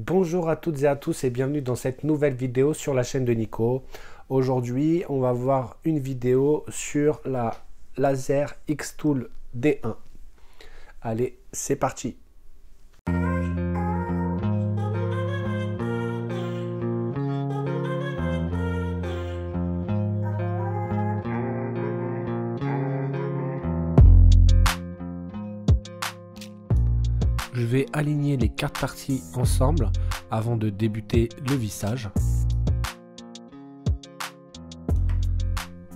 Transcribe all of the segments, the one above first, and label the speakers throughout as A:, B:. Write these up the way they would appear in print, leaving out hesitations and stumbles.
A: Bonjour à toutes et à tous et bienvenue dans cette nouvelle vidéo sur la chaîne de Nico. Aujourd'hui, on va voir une vidéo sur la Laser Xtool D1. Allez, c'est parti. Je vais aligner les 4 parties ensemble avant de débuter le vissage.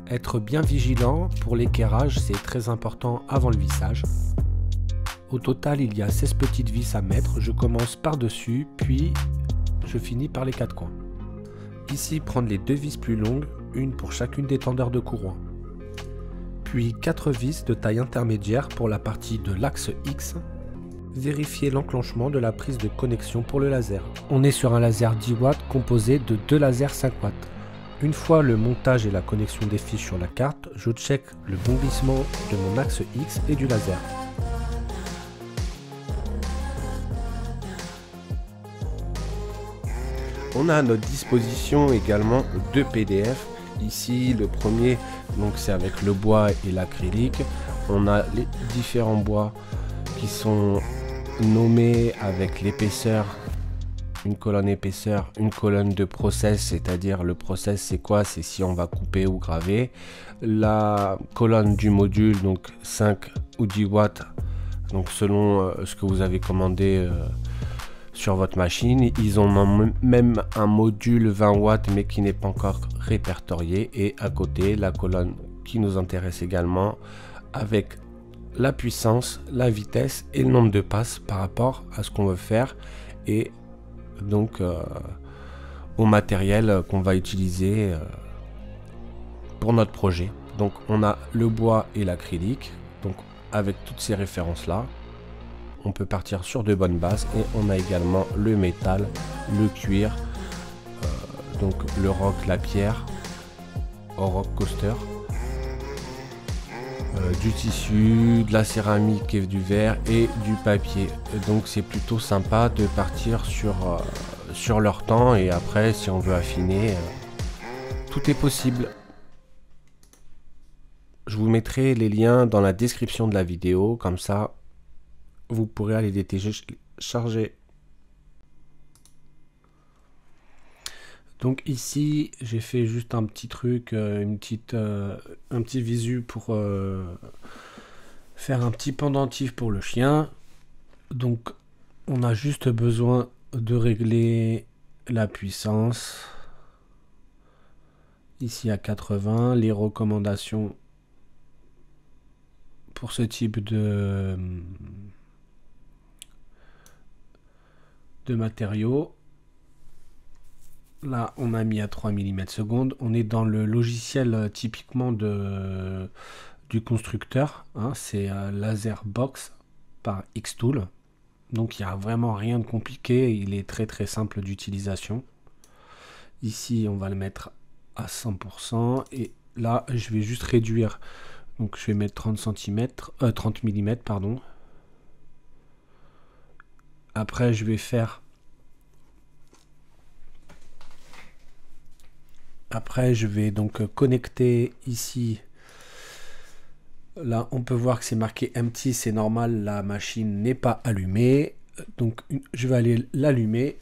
A: Être bien vigilant pour l'équerrage, c'est très important avant le vissage. Au total, il y a 16 petites vis à mettre. Je commence par dessus, puis je finis par les 4 coins. Ici, prendre les 2 vis plus longues, une pour chacune des tendeurs de courroie. Puis 4 vis de taille intermédiaire pour la partie de l'axe X. Vérifier l'enclenchement de la prise de connexion pour le laser. On est sur un laser 10 watts composé de 2 lasers 5 watts. Une fois le montage et la connexion des fils sur la carte, je check le bon glissement de mon axe X et du laser. On a à notre disposition également 2 PDF. Ici, le premier, donc c'est avec le bois et l'acrylique. On a les différents bois qui sont nommés avec l'épaisseur, une colonne épaisseur, une colonne de process, c'est-à-dire le process c'est quoi? C'est si on va couper ou graver. La colonne du module, donc 5 ou 10 watts, donc selon ce que vous avez commandé sur votre machine. Ils ont même un module 20 watts mais qui n'est pas encore répertorié, et à côté la colonne qui nous intéresse également avec la puissance, la vitesse et le nombre de passes par rapport à ce qu'on veut faire, et donc au matériel qu'on va utiliser pour notre projet. Donc on a le bois et l'acrylique, donc avec toutes ces références là on peut partir sur de bonnes bases. Et on a également le métal, le cuir, donc le roc, la pierre, au rock coaster, du tissu, de la céramique et du verre et du papier. Donc c'est plutôt sympa de partir sur leur temps, et après si on veut affiner, tout est possible. Je vous mettrai les liens dans la description de la vidéo, comme ça vous pourrez aller les télécharger. Donc ici j'ai fait juste un petit truc, un petit visu pour faire un petit pendentif pour le chien. Donc on a juste besoin de régler la puissance ici à 80. Les recommandations pour ce type de matériaux. Là, on a mis à 3 mm/s. On est dans le logiciel typiquement du constructeur. Hein, c'est Laser Box par Xtool. Donc, il n'y a vraiment rien de compliqué. Il est très très simple d'utilisation. Ici, on va le mettre à 100%. Et là, je vais juste réduire. Donc, je vais mettre 30 mm, pardon. Après, je vais faire... Après, je vais donc connecter ici. Là, on peut voir que c'est marqué empty, c'est normal, la machine n'est pas allumée. Donc, je vais aller l'allumer.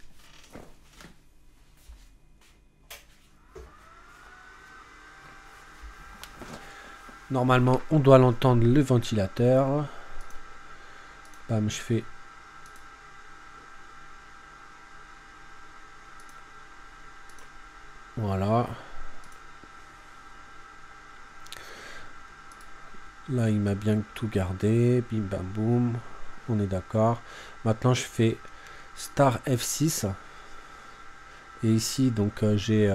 A: Normalement, on doit l'entendre, le ventilateur. Bam, je fais... Voilà. Là, il m'a bien tout gardé. Bim bam boum. On est d'accord. Maintenant, je fais Star F6. Et ici, donc, j'ai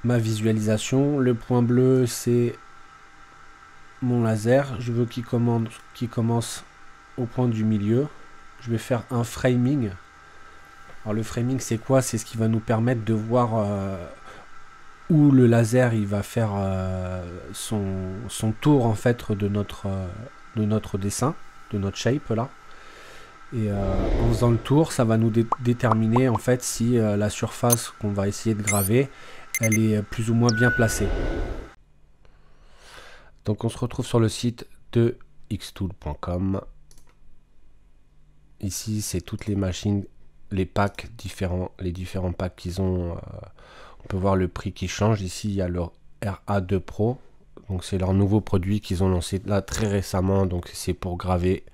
A: ma visualisation. Le point bleu, c'est mon laser. Je veux qu'il commence au point du milieu. Je vais faire un framing. Alors le framing c'est quoi? C'est ce qui va nous permettre de voir où le laser il va faire son tour en fait de notre dessin, de notre shape là. Et en faisant le tour, ça va nous déterminer en fait si la surface qu'on va essayer de graver, elle est plus ou moins bien placée. Donc on se retrouve sur le site de xtool.com. Ici, c'est toutes les machines, les packs différents, les différents packs qu'ils ont. On peut voir le prix qui change. Ici, il y a le RA2 Pro. Donc c'est leur nouveau produit qu'ils ont lancé là très récemment. Donc c'est pour graver.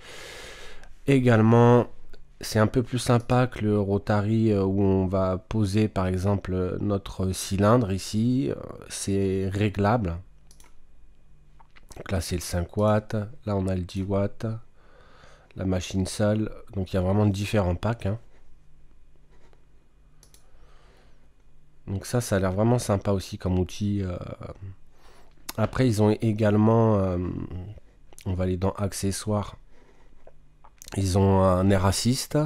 A: Également, c'est un peu plus sympa que le Rotary où on va poser par exemple notre cylindre ici. C'est réglable. Donc là c'est le 5 watts. Là on a le 10 watts. La machine seule. Donc il y a vraiment différents packs. Hein. Donc ça a l'air vraiment sympa aussi comme outil. Après ils ont également, on va aller dans accessoires. Ils ont un Air Assist.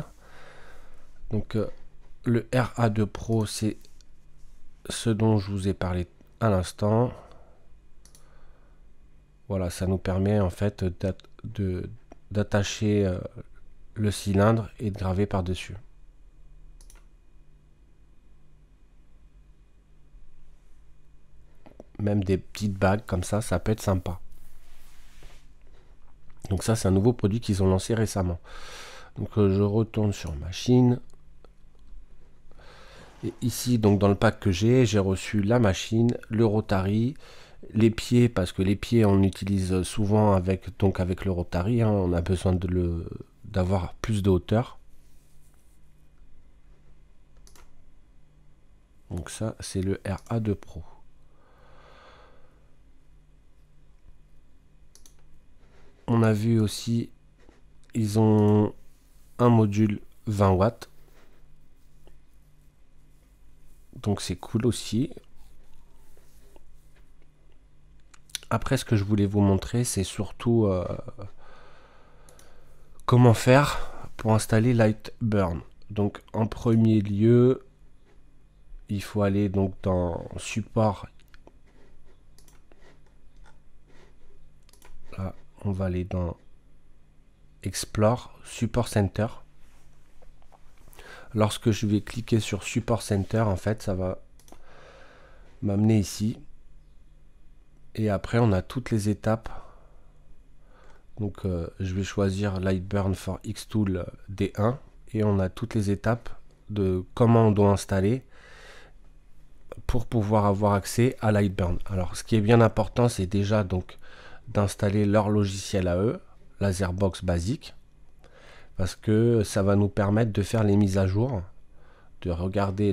A: Donc le RA2 Pro, c'est ce dont je vous ai parlé à l'instant. Voilà, ça nous permet en fait d'attacher le cylindre et de graver par-dessus. Même des petites bagues comme ça peut être sympa. Donc ça, c'est un nouveau produit qu'ils ont lancé récemment. Donc je retourne sur machine. Et ici, donc dans le pack que j'ai reçu la machine, le Rotary, les pieds, parce que les pieds, on utilise souvent avec le Rotary. Hein, on a besoin d'avoir plus de hauteur. Donc ça, c'est le RA2 Pro. On a vu aussi, ils ont un module 20 watts. Donc c'est cool aussi. Après, ce que je voulais vous montrer, c'est surtout comment faire pour installer Lightburn. Donc en premier lieu, il faut aller donc dans support. Là, on va aller dans Explore, Support Center. Lorsque je vais cliquer sur Support Center, en fait, ça va m'amener ici. Et après, on a toutes les étapes. Donc, je vais choisir Lightburn for Xtool D1. Et on a toutes les étapes de comment on doit installer pour pouvoir avoir accès à Lightburn. Alors, ce qui est bien important, c'est déjà donc d'installer leur logiciel à eux, Laserbox basique, parce que ça va nous permettre de faire les mises à jour, de regarder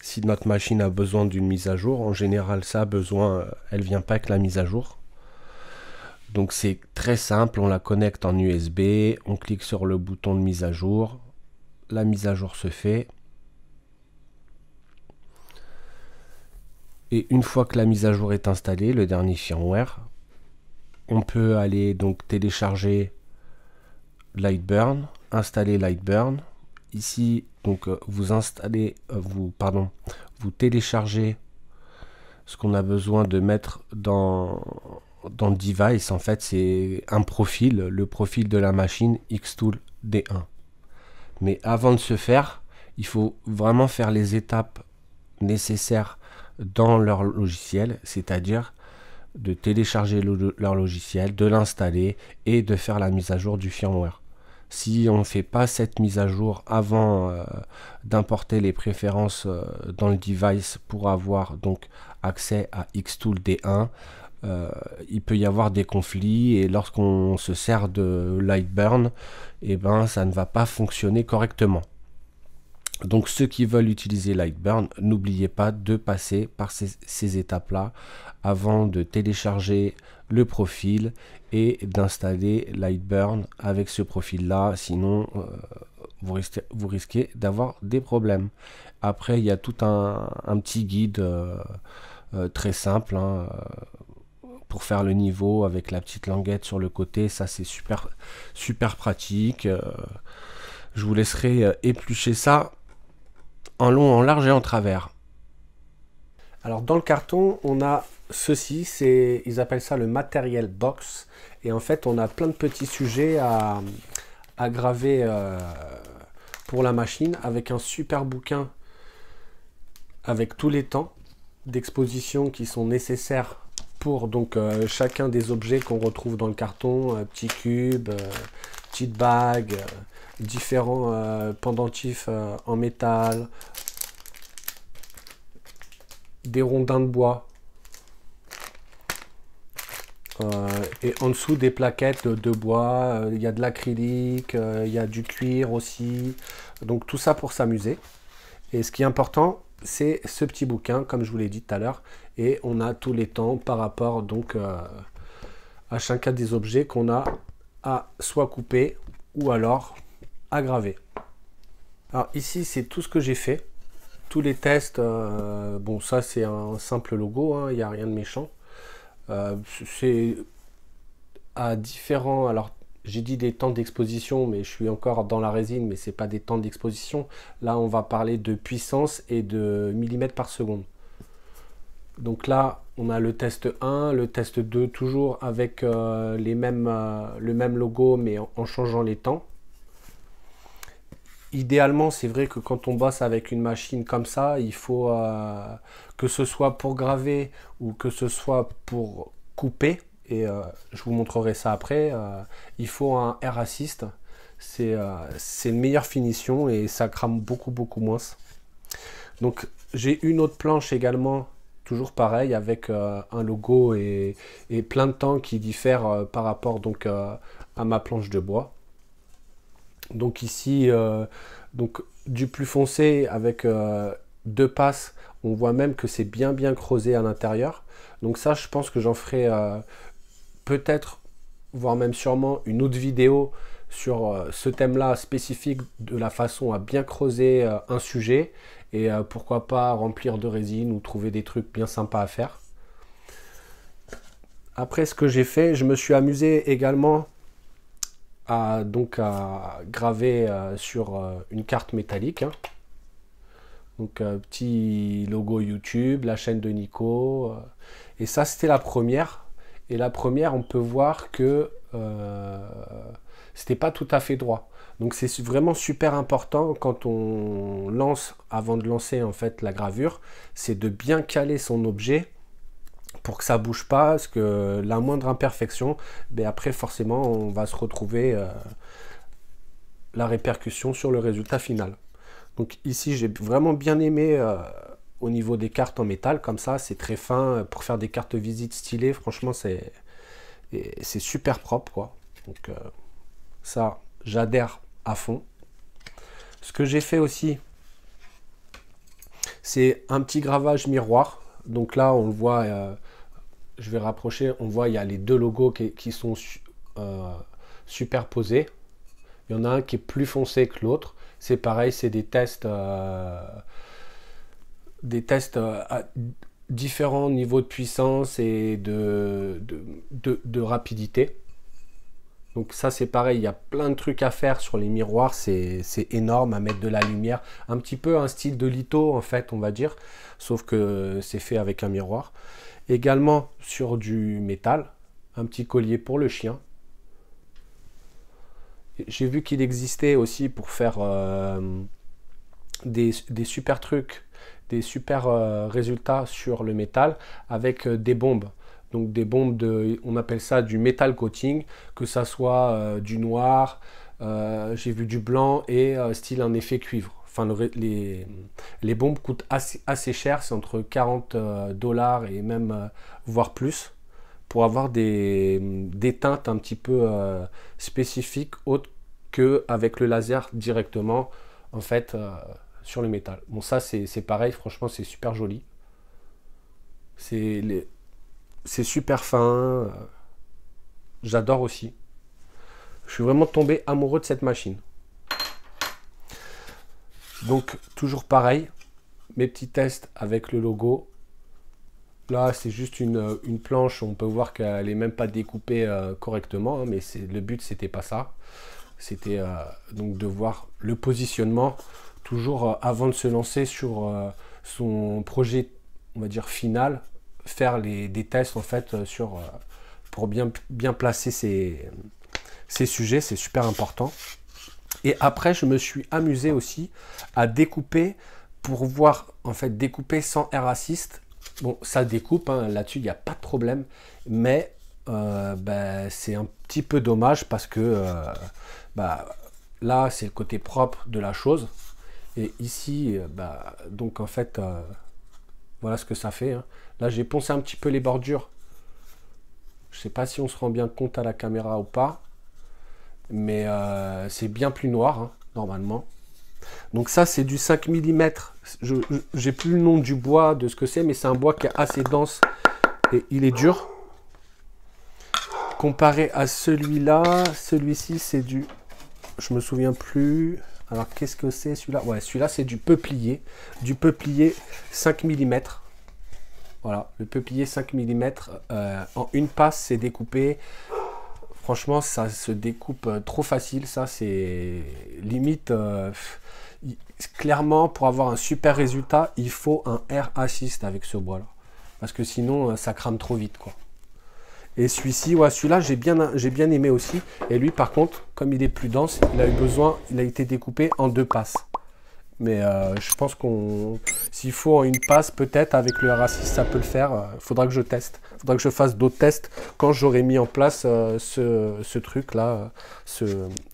A: si notre machine a besoin d'une mise à jour. En général, ça a besoin, elle vient pas avec la mise à jour. Donc c'est très simple, on la connecte en USB, on clique sur le bouton de mise à jour, la mise à jour se fait. Et une fois que la mise à jour est installée, le dernier firmware, on peut aller donc télécharger Lightburn, installer Lightburn. Ici, donc vous téléchargez ce qu'on a besoin de mettre dans le device. En fait, c'est un profil, le profil de la machine Xtool D1. Mais avant de se faire, il faut vraiment faire les étapes nécessaires dans leur logiciel, c'est-à-dire de télécharger leur logiciel, de l'installer et de faire la mise à jour du firmware. Si on ne fait pas cette mise à jour avant d'importer les préférences dans le device pour avoir donc accès à Xtool D1, il peut y avoir des conflits et lorsqu'on se sert de Lightburn, eh ben, ça ne va pas fonctionner correctement. Donc ceux qui veulent utiliser Lightburn, n'oubliez pas de passer par ces étapes-là avant de télécharger le profil et d'installer Lightburn avec ce profil-là. Sinon, vous risquez d'avoir des problèmes. Après, il y a tout un petit guide très simple hein, pour faire le niveau avec la petite languette sur le côté. Ça, c'est super pratique. Je vous laisserai éplucher ça en long, en large et en travers. Alors dans le carton, on a ceci, ils appellent ça le material box. Et en fait, on a plein de petits sujets à graver pour la machine avec un super bouquin avec tous les temps d'exposition qui sont nécessaires pour donc chacun des objets qu'on retrouve dans le carton, petits cubes, petites bagues, différents pendentifs en métal, des rondins de bois et en dessous des plaquettes de bois, il y a de l'acrylique, il y a du cuir aussi, donc tout ça pour s'amuser. Et ce qui est important, c'est ce petit bouquin comme je vous l'ai dit tout à l'heure, et on a tous les temps par rapport donc à chacun des objets qu'on a à soit couper ou alors à graver. Alors ici c'est tout ce que j'ai fait. Tous les tests, bon ça c'est un simple logo, hein, il n'y a rien de méchant. C'est à différents, alors j'ai dit des temps d'exposition, mais je suis encore dans la résine, mais c'est pas des temps d'exposition. Là on va parler de puissance et de millimètres par seconde. Donc là on a le test 1, le test 2, toujours avec le même logo, mais en changeant les temps. Idéalement, c'est vrai que quand on bosse avec une machine comme ça, il faut que ce soit pour graver ou que ce soit pour couper, et je vous montrerai ça après, il faut un Air Assist. C'est une meilleure finition et ça crame beaucoup moins. Donc j'ai une autre planche également, toujours pareil, avec un logo et plein de temps qui diffèrent par rapport donc, à ma planche de bois. Donc ici, donc du plus foncé avec 2 passes, on voit même que c'est bien creusé à l'intérieur. Donc ça, je pense que j'en ferai peut-être, voire même sûrement, une autre vidéo sur ce thème-là spécifique, de la façon à bien creuser un sujet et pourquoi pas remplir de résine ou trouver des trucs bien sympas à faire. Après, ce que j'ai fait, je me suis amusé également donc à graver sur une carte métallique, hein. Donc petit logo YouTube, la chaîne de Nico, et ça c'était la première. Et la première, on peut voir que c'était pas tout à fait droit. Donc c'est vraiment super important quand on lance, avant de lancer en fait la gravure, c'est de bien caler son objet pour que ça bouge pas, parce que la moindre imperfection, ben après forcément on va se retrouver la répercussion sur le résultat final. Donc ici j'ai vraiment bien aimé au niveau des cartes en métal, comme ça c'est très fin pour faire des cartes visite stylées, franchement c'est super propre quoi. Donc ça j'adhère à fond. Ce que j'ai fait aussi, c'est un petit gravage miroir. Donc là on le voit, je vais rapprocher, on voit il y a les deux logos qui sont superposés. Il y en a un qui est plus foncé que l'autre. C'est pareil, c'est des tests à différents niveaux de puissance et de rapidité. Donc ça c'est pareil, il y a plein de trucs à faire sur les miroirs, c'est énorme à mettre de la lumière. Un petit peu un style de litho en fait, on va dire, sauf que c'est fait avec un miroir. Également sur du métal, un petit collier pour le chien. J'ai vu qu'il existait aussi pour faire des super trucs, des super résultats sur le métal avec des bombes. Donc des bombes on appelle ça du metal coating, que ça soit du noir, j'ai vu du blanc et style un effet cuivre. Enfin, les bombes coûtent assez cher, c'est entre 40 $ et même voire plus, pour avoir des teintes un petit peu spécifiques, autres qu'avec le laser directement en fait sur le métal. Bon ça c'est pareil, franchement c'est super joli. C'est super fin, j'adore aussi. Je suis vraiment tombé amoureux de cette machine. Donc toujours pareil, mes petits tests avec le logo. Là c'est juste une planche, on peut voir qu'elle n'est même pas découpée correctement, hein, mais le but c'était pas ça. C'était donc de voir le positionnement toujours avant de se lancer sur son projet on va dire, finale, faire des tests en fait pour bien placer ces sujets, c'est super important. Et après, je me suis amusé aussi à découper pour voir, en fait, découper sans air assist. Bon, ça découpe, hein, là-dessus, il n'y a pas de problème, mais c'est un petit peu dommage parce que là, c'est le côté propre de la chose. Et ici, donc en fait, voilà ce que ça fait. Hein. Là, j'ai poncé un petit peu les bordures. Je ne sais pas si on se rend bien compte à la caméra ou pas. Mais c'est bien plus noir, hein, normalement. Donc ça, c'est du 5 mm. J'ai plus le nom du bois, de ce que c'est, mais c'est un bois qui est assez dense et il est dur. Comparé à celui-là, celui-ci, c'est du... Je me souviens plus... Alors, qu'est-ce que c'est celui-là? Ouais, celui-là, c'est du peuplier. Du peuplier 5 mm. Voilà, le peuplier 5 mm. En une passe, c'est découpé. Franchement, ça se découpe trop facile. Ça, c'est limite... clairement, pour avoir un super résultat, il faut un air assist avec ce bois-là. Parce que sinon, ça crame trop vite, quoi. Et celui-ci, ouais, celui-là, j'ai bien aimé aussi. Et lui, par contre, comme il est plus dense, il a été découpé en 2 passes. Mais je pense s'il faut en une passe, peut-être avec le R6, ça peut le faire. Il faudra que je teste. Il faudra que je fasse d'autres tests quand j'aurai mis en place ce truc-là,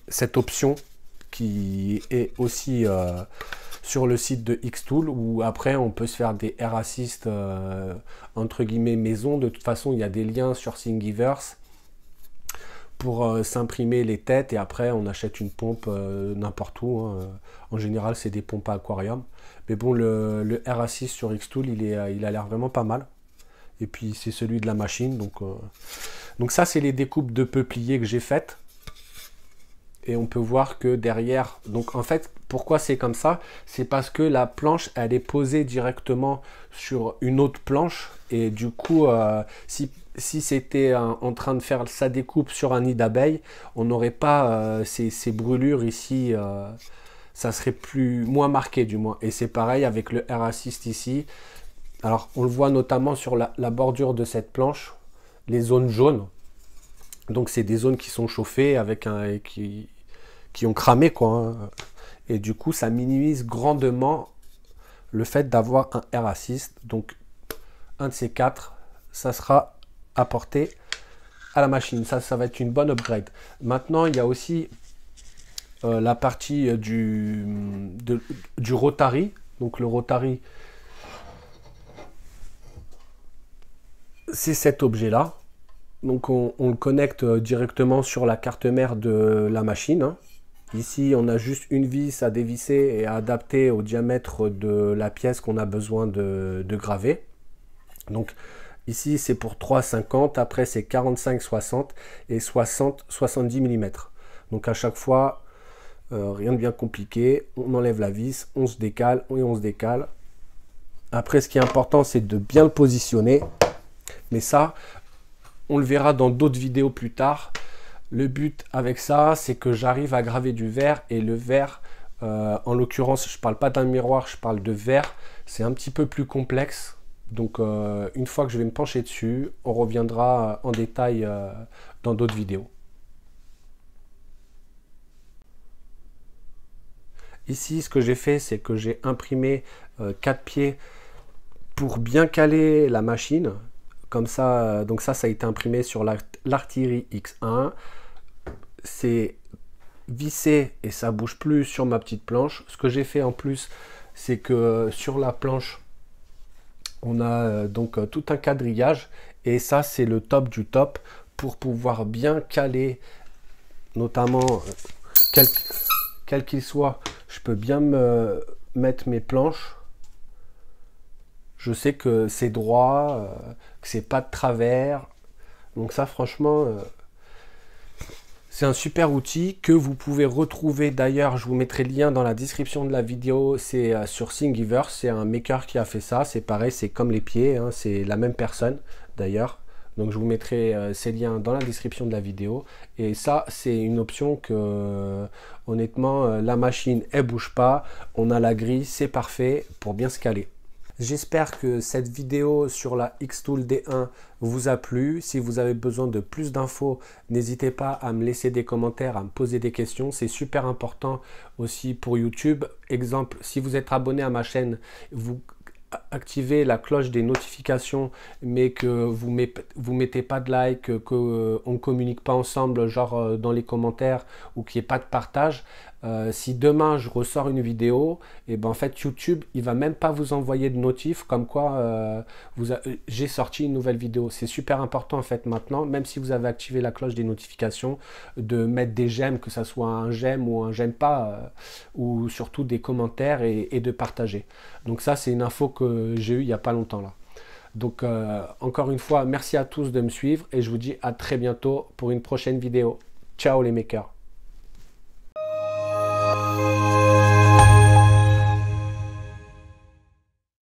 A: cette option qui est aussi sur le site de Xtool, où après on peut se faire des air assist entre guillemets maison. De toute façon, il y a des liens sur Thingiverse pour s'imprimer les têtes, et après on achète une pompe n'importe où, hein. En général, c'est des pompes à aquarium. Mais bon, le air assist sur Xtool, il a l'air vraiment pas mal. Et puis c'est celui de la machine. Donc ça, c'est les découpes de peuplier que j'ai faites. Et on peut voir que derrière, donc en fait, pourquoi c'est comme ça? C'est parce que la planche, elle est posée directement sur une autre planche. Et du coup, si c'était en train de faire sa découpe sur un nid d'abeille, on n'aurait pas ces brûlures ici. Ça serait moins marqué du moins. Et c'est pareil avec le Air Assist ici. Alors, on le voit notamment sur la bordure de cette planche, les zones jaunes. Donc, c'est des zones qui sont chauffées avec qui ont cramé, quoi. Hein. Et du coup, ça minimise grandement le fait d'avoir un Air Assist. Donc, un de ces 4, ça sera apporté à la machine. Ça va être une bonne upgrade. Maintenant, il y a aussi la partie du Rotary. Donc, le Rotary, c'est cet objet-là. Donc, on le connecte directement sur la carte mère de la machine. Hein. Ici, on a juste une vis à dévisser et à adapter au diamètre de la pièce qu'on a besoin de graver. Donc, ici, c'est pour 3,50. Après, c'est 45-60 et 60-70 mm. Donc, à chaque fois, rien de bien compliqué. On enlève la vis, on se décale et on se décale. Après, ce qui est important, c'est de bien le positionner. Mais ça, on le verra dans d'autres vidéos plus tard. Le but avec ça, c'est que j'arrive à graver du verre. Et le verre, en l'occurrence, je ne parle pas d'un miroir, je parle de verre. C'est un petit peu plus complexe. Donc, une fois que je vais me pencher dessus, on reviendra en détail dans d'autres vidéos. Ici, ce que j'ai fait, c'est que j'ai imprimé 4 pieds pour bien caler la machine. Comme ça, donc ça a été imprimé sur l'Artillery X1. C'est vissé et ça bouge plus sur ma petite planche. Ce que j'ai fait en plus, c'est que sur la planche, on a donc tout un quadrillage. Et ça, c'est le top du top pour pouvoir bien caler, notamment, quel qu'il soit. Je peux bien me mettre mes planches. Je sais que c'est droit, que c'est pas de travers. Donc ça, franchement, c'est un super outil que vous pouvez retrouver. D'ailleurs, je vous mettrai le lien dans la description de la vidéo. C'est sur Thingiverse. C'est un maker qui a fait ça. C'est pareil, c'est comme les pieds. Hein, c'est la même personne, d'ailleurs. Donc, je vous mettrai ces liens dans la description de la vidéo. Et ça, c'est une option que, honnêtement, la machine, elle bouge pas. On a la grille, c'est parfait pour bien se caler. J'espère que cette vidéo sur la Xtool D1 vous a plu. Si vous avez besoin de plus d'infos, n'hésitez pas à me laisser des commentaires, à me poser des questions. C'est super important aussi pour YouTube. Exemple, si vous êtes abonné à ma chaîne, vous activez la cloche des notifications, mais que vous mettez pas de like, qu'on ne communique pas ensemble, genre dans les commentaires, ou qu'il n'y ait pas de partage. Si demain je ressors une vidéo, et ben en fait YouTube il va même pas vous envoyer de notif comme quoi j'ai sorti une nouvelle vidéo. C'est super important en fait maintenant, même si vous avez activé la cloche des notifications, de mettre des j'aime, que ça soit un j'aime ou un j'aime pas, ou surtout des commentaires et de partager. Donc ça c'est une info que j'ai eue il n'y a pas longtemps là. Donc encore une fois merci à tous de me suivre et je vous dis à très bientôt pour une prochaine vidéo. Ciao les makers.